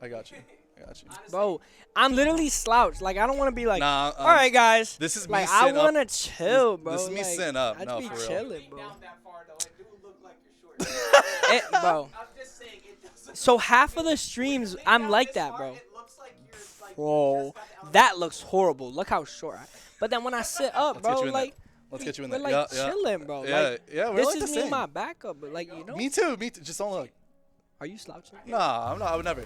I got you. I got you. Bro, I'm literally slouched. Like, I don't want to be like, Nah, all right, guys. This is me like, sitting I want to up. chill, bro. This is me like, sitting up. I No, just be for real. chilling, bro. Bro. So half of the streams, I'm like that, bro. Bro, that looks horrible. Look how short. But then when I sit up, bro, like, Let's get you in we're there. like chilling, bro. Yeah, like, yeah. We're this like is the me same. and my backup, but like, you know. Me too. Me too. Just don't look. Are you slouching? Nah, I'm not. I would never.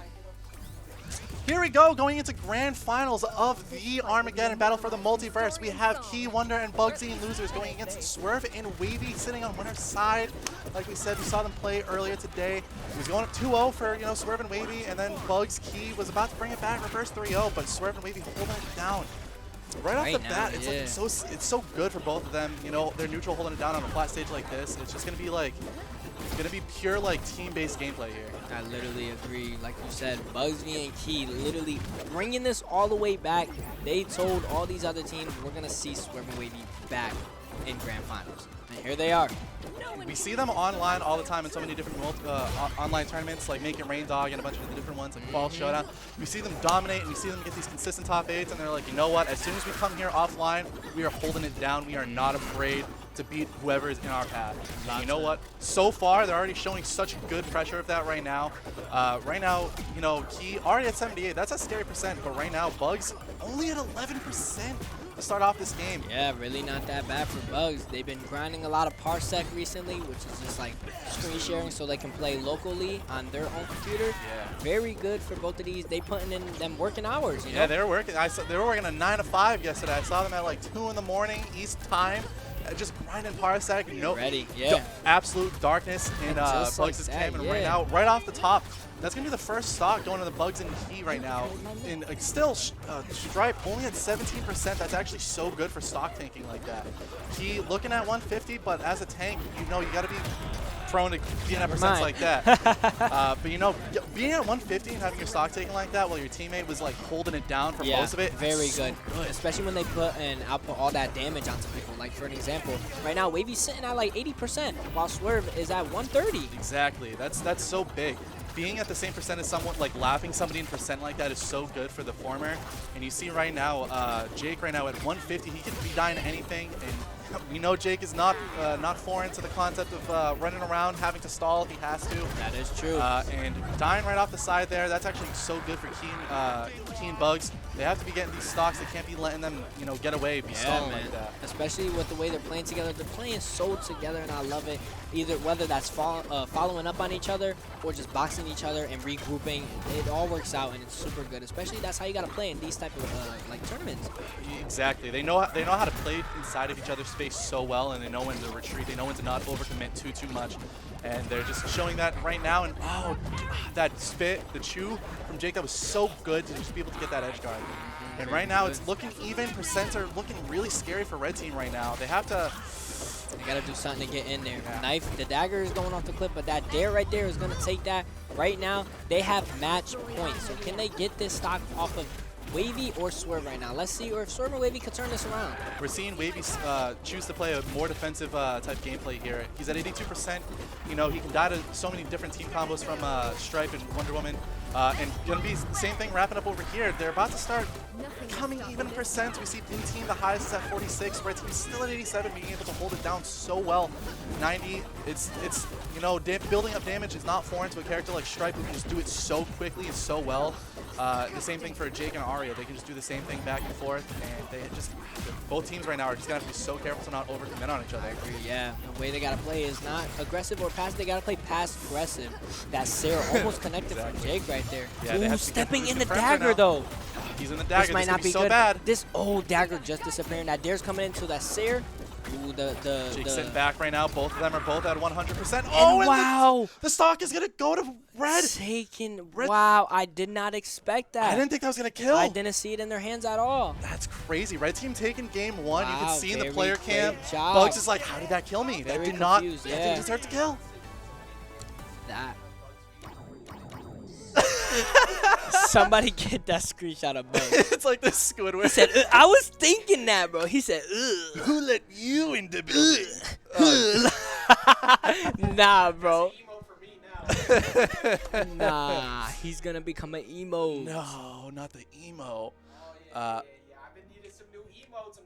Here we go, going into grand finals of the Armageddon Battle for the Multiverse. We have KEY1DR and Bugzvii in losers going against swirv and wxvyy sitting on winner's side. Like we said, we saw them play earlier today. It was going up 2-0 for, you know, swirv and wxvyy, and then Bugs Key was about to bring it back, reverse 3-0, but swirv and wxvyy holding it down. Right off the bat, it's like it's so good for both of them. You know, they're neutral holding it down on a flat stage like this. It's just gonna be like pure like team-based gameplay here. I literally agree. Like you said, Bugzvii and Key literally bringing this all the way back. They told all these other teams we're gonna see swirv and wxvyy back in grand finals, and here they are. We see them online all the time in so many different online tournaments, like Make It Rain Dog and a bunch of the different ones, like Fall Showdown. We see them dominate, and we see them get these consistent top 8s, and they're like, you know what? As soon as we come here offline, we are holding it down. We are not afraid to beat whoever is in our path. And you know what? So far, they're already showing such good pressure of that right now. You know, Key already at 78. That's a scary percent, but right now, Bugs only at 11% to start off this game. Yeah, really not that bad for Bugs. They've been grinding a lot of Parsec recently, which is just like screen sharing so they can play locally on their own computer. Yeah. Very good for both of these. They putting in them working hours, you know? Yeah, they were working. They were working a 9 to 5 yesterday. I saw them at like 2 in the morning East time. Just grinding Parsec, you know, ready, yeah. Absolute darkness in Bugs' like cam, and yeah. right now, right off the top, that's gonna be the first stock going to the Bugs and Key right now. And like, still, Stripe only at 17%. That's actually so good for stock tanking like that. Key looking at 150, but as a tank, you know, you gotta be prone to being at percents like that. But you know, being at 150 and having your stock taken like that while your teammate was like holding it down for most of it. Very good. Especially when they put and output all that damage onto people. Like for an example, right now wxvyy's sitting at like 80%, while swirv is at 130. Exactly. That's so big. Being at the same percent as someone, like laughing somebody in percent like that is so good for the former. And you see right now, Jake right now at 150, he could be dying to anything. And we know Jake is not foreign to the concept of running around, having to stall if he has to. That is true. And dying right off the side there, that's actually so good for Key and Bugs. They have to be getting these stocks. They can't be letting them, you know, get away, be stalling like that. Especially with the way they're playing together. They're playing so together, and I love it. Either whether that's following up on each other or just boxing each other and regrouping, it all works out, and it's super good. Especially that's how you got to play in these type of like tournaments. Exactly. They know how to play inside of each other's space so well, and they know when to retreat. They know when to not overcommit too much. And they're just showing that right now. And oh, that spit, the chew from Jake, that was so good to just be able to get that edge guard. And right now it's looking even. Percents are looking really scary for red team right now. They have to. They got to do something to get in there. Yeah. Knife, the dagger is going off the clip, but that dare right there is going to take that. Right now, they have match points. So can they get this stock off of wxvyy or swirv right now? Let's see, or if swirv and wxvyy could turn this around. We're seeing wxvyy choose to play a more defensive type gameplay here. He's at 82%. You know, he can die to so many different team combos from Stripe and Wonder Woman. And gonna be the same thing wrapping up over here. They're about to start becoming even percents. We see blue team the highest is at 46, red team still at 87, being able to hold it down so well. 90. It's you know, building up damage is not foreign to a character like Stripe, who can just do it so quickly and so well. The same thing for Jake and Aria. They can just do the same thing back and forth, and they just both teams right now are just gonna have to be so careful to not overcommit on each other. I agree. Yeah, the way they gotta play is not aggressive or passive. They gotta play passive aggressive. That Sarah almost connected from Jake right there. Yeah, ooh, stepping in the dagger though. He's in the dagger. This might not be so good. bad. This old dagger just disappearing. That dare's coming into that Sarah. Ooh, Jake's sitting back right now. Both of them are both at 100%. Oh, and wow! The stock is gonna go to red. Red. Wow, I did not expect that. I didn't think that was gonna kill. I didn't see it in their hands at all. That's crazy. Red team taking game one. Wow, you can see in the player cam. Job. Bugs is like, how did that kill me? Very that did not. confused, That didn't deserve to kill. That. Somebody get that screenshot of Bugs. It's like this Squidward. He said, I was thinking that, bro. He said, ugh. Who let you in the building? Nah, bro. Nah, he's gonna become an emo. No, not the emo. I've been needing some new emotes.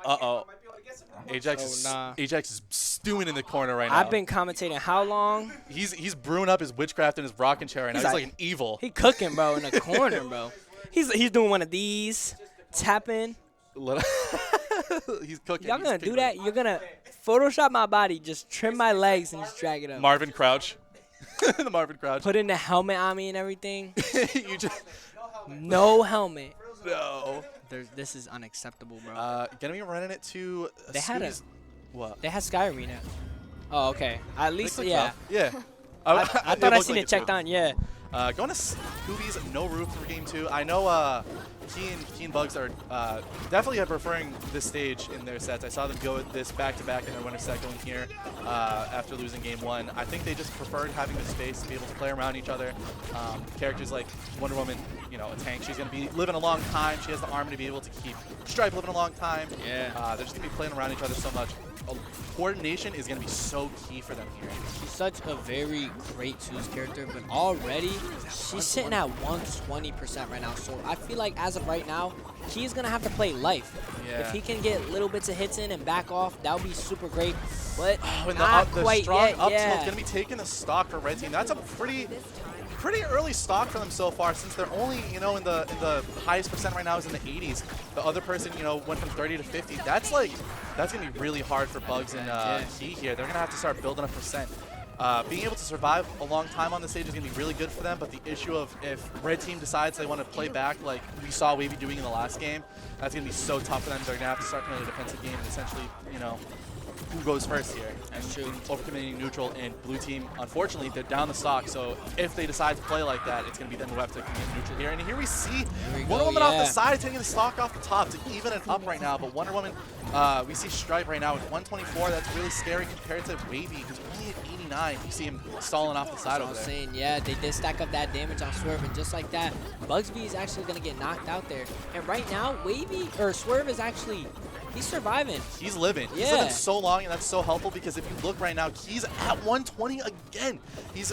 Uh-oh. Might be able to get some Ajax is stewing in the corner right now. I've been commentating how long? He's brewing up his witchcraft in his rocking chair right now. He's like an evil. He cooking, bro, in the corner, bro. He's doing one of these, tapping. He's cooking. Y'all gonna do that? You're gonna Photoshop my body, just trim my legs and just drag it up. Marvin Crouch. The Marvin Crouch. Put in the helmet on me and everything. You just No helmet. no. This is unacceptable, bro. Gonna be running it to. They had a. What? They had Sky Arena. Oh, okay. At least, yeah. Yeah. I thought I seen it checked on. Yeah. Going to Scooby's no roof for game 2. I know Key and Bugs are definitely preferring this stage in their sets. I saw them go with this back-to-back in their winter set going here after losing game 1. I think they just preferred having the space to be able to play around each other. Characters like Wonder Woman, you know, a tank. She's going to be living a long time. She has the armor to be able to keep Stripe living a long time. Yeah. They're just going to be playing around each other so much. Coordination is going to be so key for them here. She's such a very great twos character, but already she's sitting at 120% right now. So I feel like as of right now, he's going to have to play life. Yeah. If he can get little bits of hits in and back off, that would be super great. But And not the quite strong yet. up Yeah. tilt's going to be taking the stock for Red Team. That's a pretty early stock for them so far, since they're only, you know, in the highest percent right now is in the 80s. The other person, you know, went from 30 to 50. That's gonna be really hard for Bugs and Key here. They're gonna have to start building a percent. Being able to survive a long time on the stage is gonna be really good for them, but the issue of if Red Team decides they want to play back like we saw Wavy doing in the last game, that's gonna be so tough for them. They're gonna have to start playing a defensive game and essentially, you know, who goes first here. That's true. Overcommitting neutral, and blue team, unfortunately, they're down the stock. So if they decide to play like that, it's going to be them who have to commit neutral here. And here we see Wonder Woman off the side, taking the stock off the top to even it up right now. But Wonder Woman, we see Stripe right now with 124. That's really scary compared to Wavy, who's only at 89. You see him stalling off the side over there. That's what I'm saying. Yeah, they did stack up that damage on Swirv, and just like that, Bugzvii is actually going to get knocked out there. And right now, Swirv is actually... he's surviving. He's living. Yeah. He's living so long, and that's so helpful because if you look right now, he's at 120 again. He's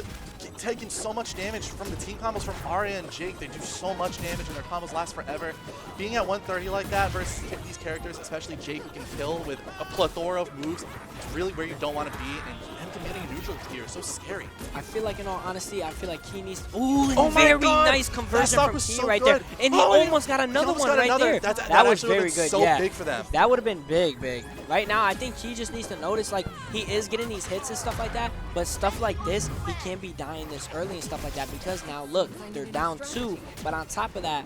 taking so much damage from the team combos from Arya and Jake. They do so much damage, and their combos last forever. Being at 130 like that versus these characters, especially Jake, who can kill with a plethora of moves, it's really where you don't want to be, and him committing a neutral here is so scary. I feel like, in all honesty, I feel like Key needs... Ooh, Oh my very God! nice That conversion stock from was Key so right good. there. And he Oh, almost got another almost one got right another. there. That That was actually would've very been good, so yeah. big for them. That would have been big. Right now, I think Key just needs to notice, like, he is getting these hits and stuff like that, but stuff like this, he can't be dying this early and stuff like that, because now, look, they're down 2, but on top of that,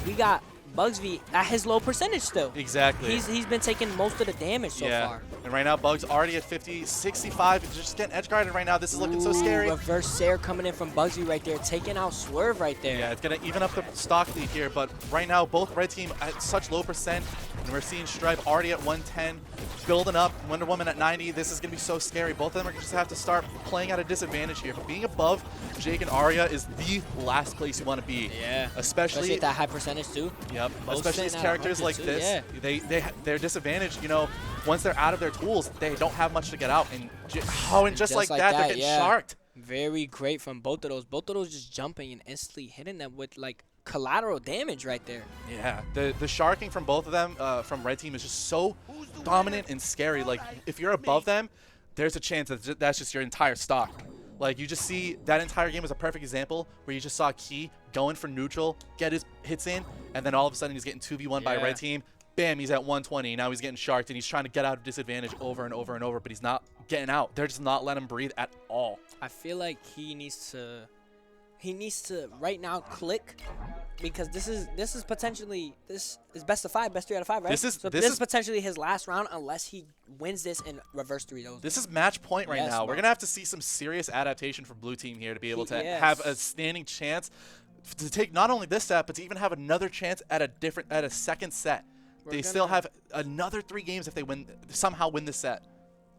we got Bugzvii at his low percentage still. Exactly. He's been taking most of the damage so far. And right now, Bugs already at 50, 65. Just getting edge guarded right now. This is looking so scary. Reverse Sair coming in from Bugzvii right there, taking out Swirv right there. Yeah, it's going to even up the stock lead here, but right now, both Red Team at such low percent, and we're seeing Stripe already at 110, building up, Wonder Woman at 90. This is going to be so scary. Both of them are just have to start playing at a disadvantage here. But being above Jake and Arya is the last place you want to be. Yeah. Especially at that high percentage too. Yep. Both Especially these sitting at characters 100 like too, this. yeah. They're disadvantaged, you know, once they're out of their tools, they don't have much to get out. And just like that, they're getting sharked. Very great from both of those. Both of those just jumping and instantly hitting them with like collateral damage right there. Yeah, the sharking from both of them from Red Team is just so dominant and scary. Like, if you're above them, there's a chance that that's just your entire stock. Like, you just see that entire game was a perfect example where you just saw Key going for neutral, get his hits in, and then all of a sudden he's getting 2v1 by Red Team. Bam, he's at 120. Now he's getting sharked, and he's trying to get out of disadvantage over and over and over, but he's not getting out. They're just not letting him breathe at all. I feel like he needs to right now click, because this is potentially, this is best of 5, best 3 out of 5, right? This is potentially his last round unless he wins this in reverse 3-0. This is match point right now. Bro. We're gonna have to see some serious adaptation from Blue Team here to be able to have a standing chance to take not only this set, but to even have another chance at a second set. They still have another 3 games if they somehow win this set.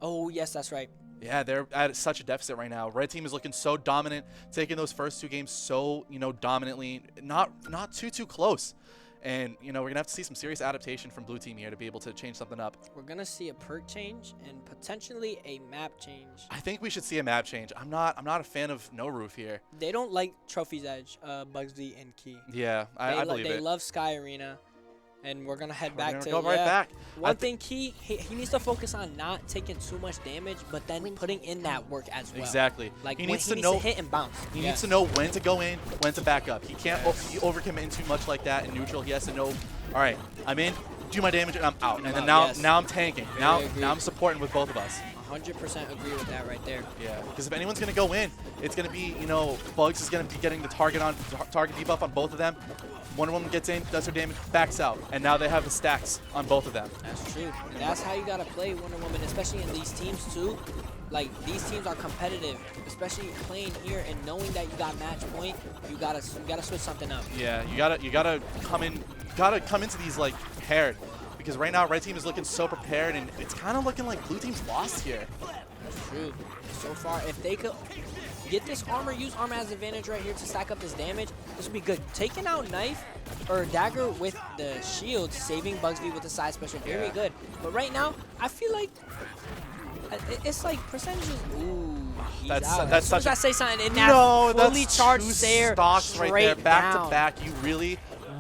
Oh yes, that's right. Yeah, they're at such a deficit right now. Red Team is looking so dominant, taking those first 2 games so, you know, dominantly, not too close. And, you know, we're going to have to see some serious adaptation from blue team here to be able to change something up. We're going to see a perk change and potentially a map change. I think we should see a map change. I'm not a fan of No Roof here. They don't like Trophy's Edge, Bugzvii and Key. Yeah, I believe it. They love Sky Arena. And we're going to head back to go right back. One thing, Key, he needs to focus on not taking too much damage, but then putting in that work as well. Exactly. Like he when needs he to needs know, to hit and bounce. He needs to know when to go in, when to back up. He can't overcommit in too much like that in neutral. He has to know, all right, I'm in, do my damage, and I'm out. And then now I'm tanking. Now I'm supporting with both of us. 100% agree with that right there. Yeah, because if anyone's going to go in, it's going to be, you know, Bugs is going to be getting the target debuff on both of them. Wonder Woman gets in, does her damage, backs out, and now they have the stacks on both of them. That's true. And that's how you gotta play Wonder Woman, especially in these teams too. Like, these teams are competitive, especially playing here and knowing that you got match point. You gotta switch something up. Yeah, you gotta come into these like prepared, because right now red team is looking so prepared, and it's kind of looking like blue team's lost here. That's true. So far, if they could get this armor, use armor as advantage right here to stack up this damage, this would be good. Taking out knife or dagger with the shield, saving Bugzvii with the side special, very good. But right now, I feel like it's like percentages. Ooh, that's as soon as I say something, and that fully that's charged two stare stocks right there, back down. to back. You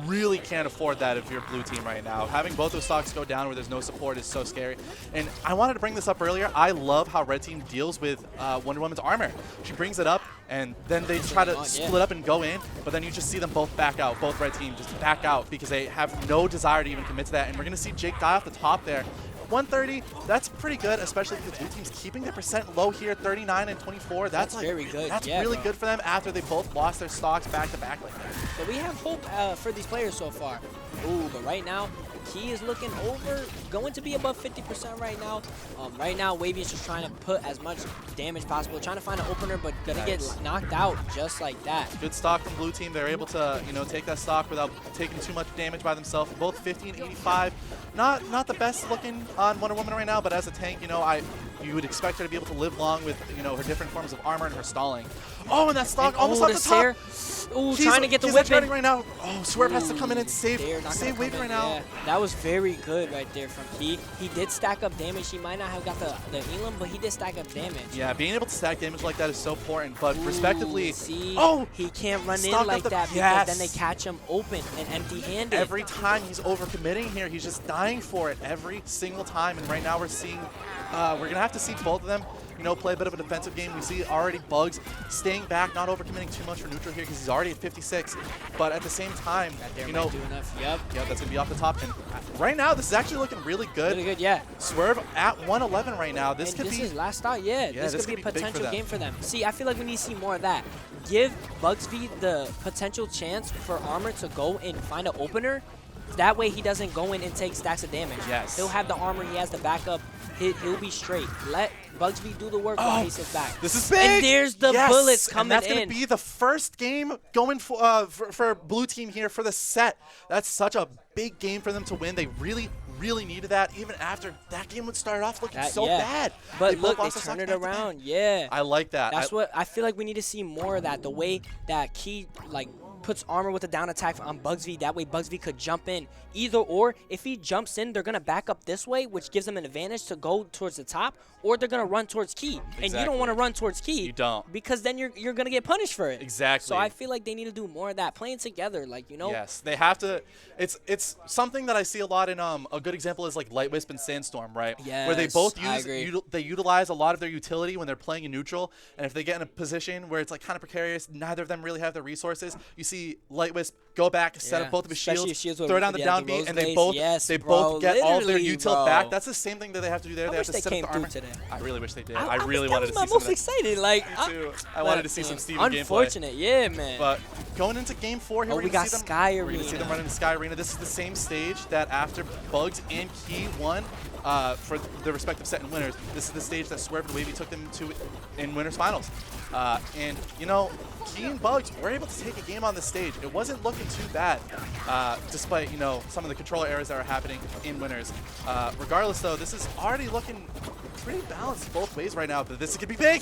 really can't afford that if you're blue team right now. Having both those stocks go down where there's no support is so scary. And I wanted to bring this up earlier. I love how red team deals with Wonder Woman's armor. She brings it up, and then they try to split up and go in, but then you just see them both back out. Both red team just back out because they have no desire to even commit to that. And we're going to see Jake die off the top there. 130, that's pretty good, especially because blue team's keeping their percent low here, 39 and 24. That's like, very good. That's really good for them after they both lost their stocks back to back like that. So we have hope for these players so far. Ooh, but right now, Key is looking going to be above 50% right now. Right now, wxvyy is just trying to put as much damage possible, trying to find an opener, but gonna get knocked out just like that. Good stock from blue team. They're able to, you know, take that stock without taking too much damage by themselves. Both 50 and 85. Not the best looking on Wonder Woman right now, but as a tank, you know, you would expect her to be able to live long with, you know, her different forms of armor and her stalling. Oh, and that stock almost off the top. Ooh, trying to get the whip in right now. Oh, Swirv has to come in and save wxvyy right now. Yeah, that was very good right there from Key. He did stack up damage. He might not have got the Elam, but he did stack up damage. Yeah, being able to stack damage like that is so important, but respectively, see, he can't run in like that because then they catch him open and empty-handed. Every time he's overcommitting here, he's just dying for it every single time, and right now we're seeing, we're going to have to see both of them, you know, play a bit of a defensive game. We see already Bugs staying back, not overcommitting too much for neutral here because he's already at 56. But at the same time, you know, yeah, that's going to be off the top. And right now, this is actually looking really good. Really good, yeah. Swirv at 111 right now. This could be his last start, this could be a potential game for them. See, I feel like we need to see more of that. Give Bugzvii the potential chance for armor to go and find an opener. That way he doesn't go in and take stacks of damage. Yes. He'll have the armor, he has the backup. He'll be straight. Let Bugzvii do the work while he sits back. This is big. And there's the bullets coming in. And that's going to be the first game going for blue team here for the set. That's such a big game for them to win. They really needed that, even after that game would start off looking so bad. But look, they turned it around. Yeah. I like that. That's what I feel like we need to see more of that. The way that Key puts armor with a down attack on Bugzvii. That way Bugzvii could jump in. Either or, if he jumps in, they're going to back up this way, which gives them an advantage to go towards the top, or they're going to run towards Key. And you don't want to run towards Key. You don't. Because then you're going to get punished for it. Exactly. So I feel like they need to do more of that, playing together, like, you know. Yes, they have to. It's something that I see a lot in a good example is like Light Wisp and Sandstorm, right? Yes, where they both they utilize a lot of their utility when they're playing in neutral, and if they get in a position where it's like kind of precarious, neither of them really have the resources. You see Light Wisp go back, set up both of his shields, throw down the down beat, and they both get all of their util back. That's the same thing that they have to do there. They have to set up the armor. Today. I really wish they did. I really wanted to see some of that. That was my most exciting. Like, me too. I wanted to see some Steven gameplay. Unfortunate, yeah, man. But going into Game 4 here, we got Sky Arena. We're going to see them running the Sky Arena. This is the same stage that after Bugs and Key won for the respective set and winners. This is the stage that swirv and wxvyy took them to in winners finals. And, you know, Key and Bugs were able to take a game on this stage. It wasn't looking too bad, despite, you know, some of the controller errors that were happening in winners. Regardless, though, this is already looking pretty balanced both ways right now, but this could be big.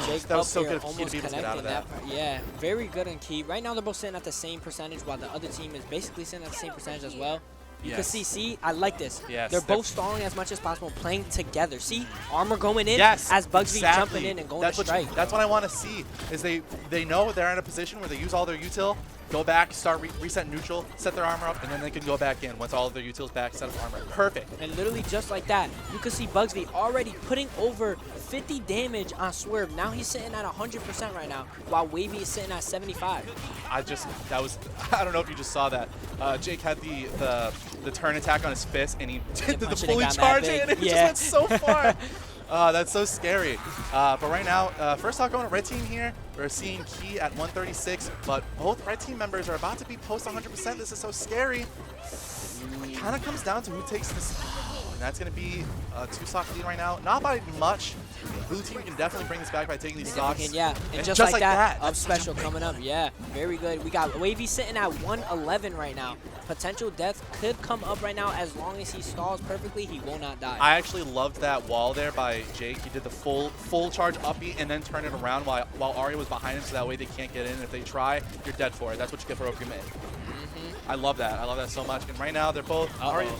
Jake That was up so there good of Key to almost be able to get out of connecting that. part. Yeah, very good on Key. Right now they're both sitting at the same percentage while the other team is basically sitting at the same percentage as well. You can see, I like this. Yes, they're both stalling as much as possible, playing together. See, Armor going in Yes, as Bugzvii exactly. jumping in and going to strike. That's what I want to see. Is they know they're in a position where they use all their util, go back, start reset neutral, set their armor up, and then they can go back in once all of their utils back, set up armor. Perfect. And literally just like that, you can see Bugzvii already putting over 50 damage on Swirv. Now he's sitting at 100% right now, while wxvyy is sitting at 75. I don't know if you just saw that. Jake had the turn attack on his fist, and he did the fully charge it, and it just went so far. That's so scary. But right now, first off, going to red team here. We're seeing Key at 136, but both red team members are about to be post 100%. This is so scary. It kind of comes down to who takes this. And that's going to be a 2-stock lead right now. Not by much. Blue team can definitely bring this back by taking these stocks. Yeah, and just like that, up special coming up. Yeah, very good. We got wxvyy sitting at 111 right now. Potential death could come up right now as long as he stalls perfectly. He will not die. I actually loved that wall there by Jake. He did the full charge upbeat and then turn it around while Arya was behind him, so that way they can't get in. If they try, you're dead for it. That's what you get for open mid. I love that. I love that so much. And right now they're both Arya.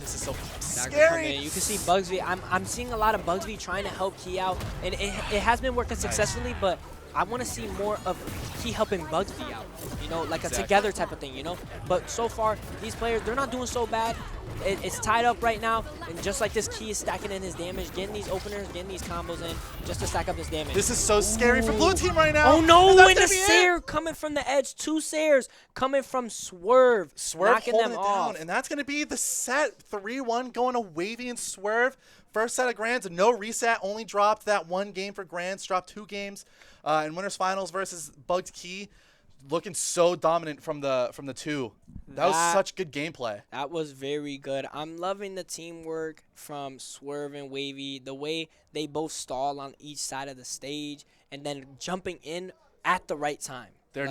This is so scary. You can see Bugzvii. I'm seeing a lot of Bugzvii trying to help Key out, and it has been working successfully, but I want to see more of Key helping Bugzvii out, you know, like a together type of thing, you know. But so far, these players, they're not doing so bad. It's tied up right now, and just like this, Key is stacking in his damage, getting these openers, getting these combos in, just to stack up his damage. This is so scary for blue team right now. Oh no, and a Sair coming from the edge. 2 Sairs coming from Swirv knocking holding them it off. down, and that's going to be the set. 3-1 going to wxvyy and Swirv. First set of Grands, no reset, only dropped that 1 game for Grands, dropped 2 games. In winners finals versus Bugged Key, looking so dominant from the 2. That was such good gameplay. That was very good. I'm loving the teamwork from Swirv and wxvyy, the way they both stall on each side of the stage and then jumping in at the right time. Their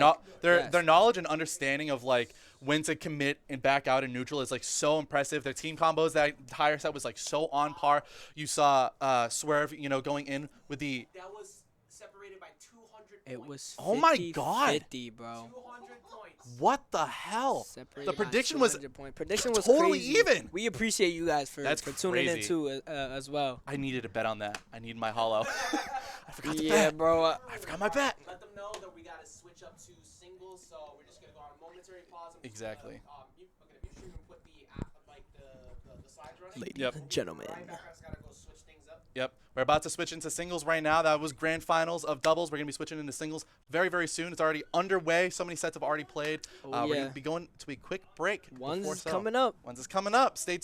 knowledge and understanding of like when to commit and back out in neutral is like so impressive. Their team combos, that entire set was like so on par. You saw Swirv, you know, going in with the. That was separated by 200 It points. was 50, Oh my God. 50, bro. 200 points. What the hell? Separated The by prediction was 200 points. Prediction was totally crazy. even. We appreciate you guys for tuning in crazy. too as well. I needed to bet on that. I need my hollow. I forgot to Yeah, bet. bro. I forgot my bet. Let them know that we got to switch up to singles, so we're just going to go on a momentary pause. Exactly. You should put the slides running. Ladies and gentlemen. Right back, I got to go switch things up. Yep. We're about to switch into singles right now. That was grand finals of doubles. We're going to be switching into singles very, very soon. It's already underway. So many sets have already played. We're going to be going to a quick break. One's before coming up. One's is coming up. Stay tuned.